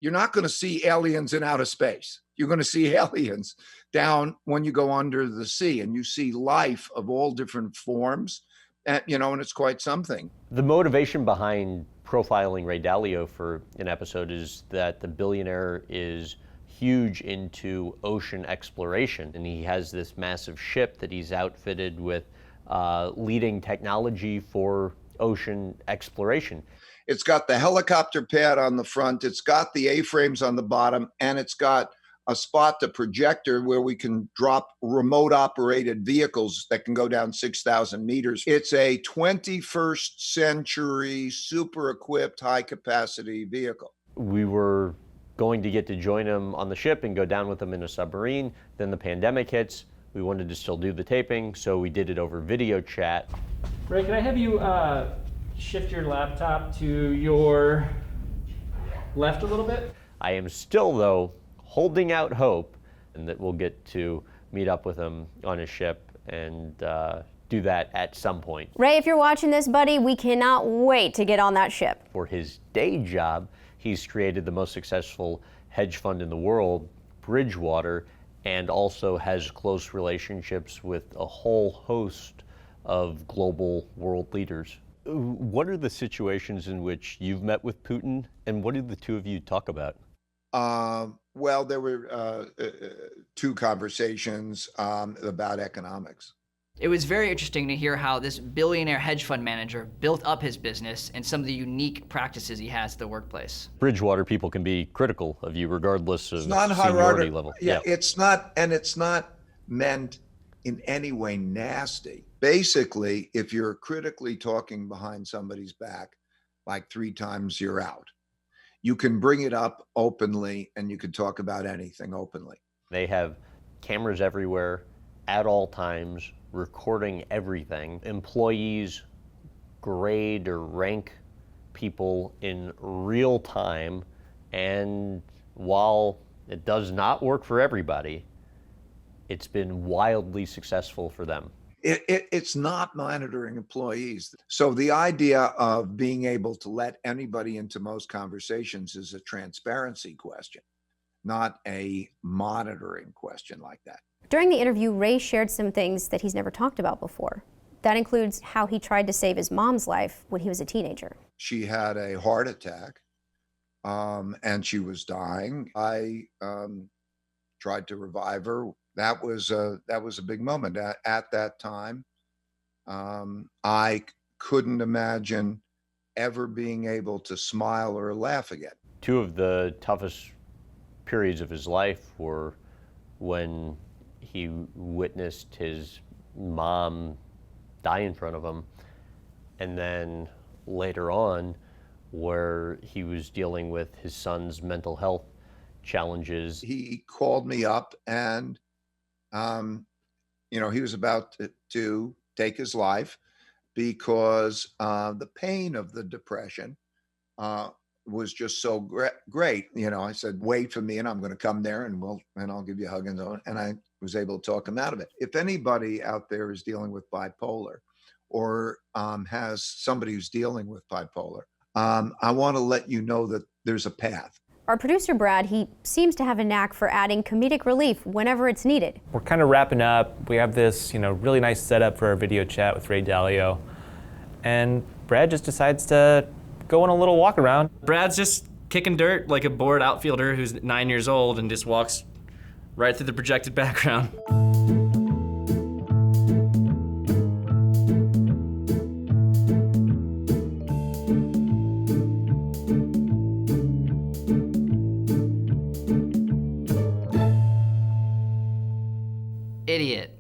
You're not going to see aliens in outer space. You're going to see aliens down when you go under the sea, and you see life of all different forms, and it's quite something. The motivation behind profiling Ray Dalio for an episode is that the billionaire is huge into ocean exploration, and he has this massive ship that he's outfitted with leading technology for ocean exploration. It's got the helicopter pad on the front, it's got the A-frames on the bottom, and it's got a spot, the projector, where we can drop remote operated vehicles that can go down 6,000 meters. It's a 21st century, super equipped, high capacity vehicle. We were going to get to join him on the ship and go down with him in a submarine. Then the pandemic hits. We wanted to still do the taping, so we did it over video chat. Ray, can I have you shift your laptop to your left a little bit? I am still, though, holding out hope and that we'll get to meet up with him on his ship and do that at some point. Ray, if you're watching this, buddy, we cannot wait to get on that ship. For his day job, he's created the most successful hedge fund in the world, Bridgewater, and also has close relationships with a whole host of global world leaders. What are the situations in which you've met with Putin, and what did the two of you talk about? Well, there were two conversations about economics. It was very interesting to hear how this billionaire hedge fund manager built up his business and some of the unique practices he has at the workplace. Bridgewater people can be critical of you regardless of seniority hierarchy level. Yeah, it's not meant in any way nasty. Basically, if you're critically talking behind somebody's back, like 3 times, you're out. You can bring it up openly and you can talk about anything openly. They have cameras everywhere at all times, recording everything. Employees grade or rank people in real time, and while it does not work for everybody, it's been wildly successful for them. It's not monitoring employees. So the idea of being able to let anybody into most conversations is a transparency question, not a monitoring question like that. During the interview, Ray shared some things that he's never talked about before. That includes how he tried to save his mom's life when he was a teenager. She had a heart attack, and she was dying. I tried to revive her. That was a big moment. At that time, I couldn't imagine ever being able to smile or laugh again. Two of the toughest periods of his life were when he witnessed his mom die in front of him, and then later on where he was dealing with his son's mental health challenges. He called me up and he was about to take his life because the pain of the depression was just so great. I said, wait for me and I'm going to come there and I'll give you a hug and I was able to talk him out of it. If anybody out there is dealing with bipolar or has somebody who's dealing with bipolar, I want to let you know that there's a path. Our producer, Brad, he seems to have a knack for adding comedic relief whenever it's needed. We're kind of wrapping up. We have this, really nice setup for our video chat with Ray Dalio. And Brad just decides to go on a little walk around. Brad's just kicking dirt like a bored outfielder who's 9 years old and just walks right through the projected background. Idiot.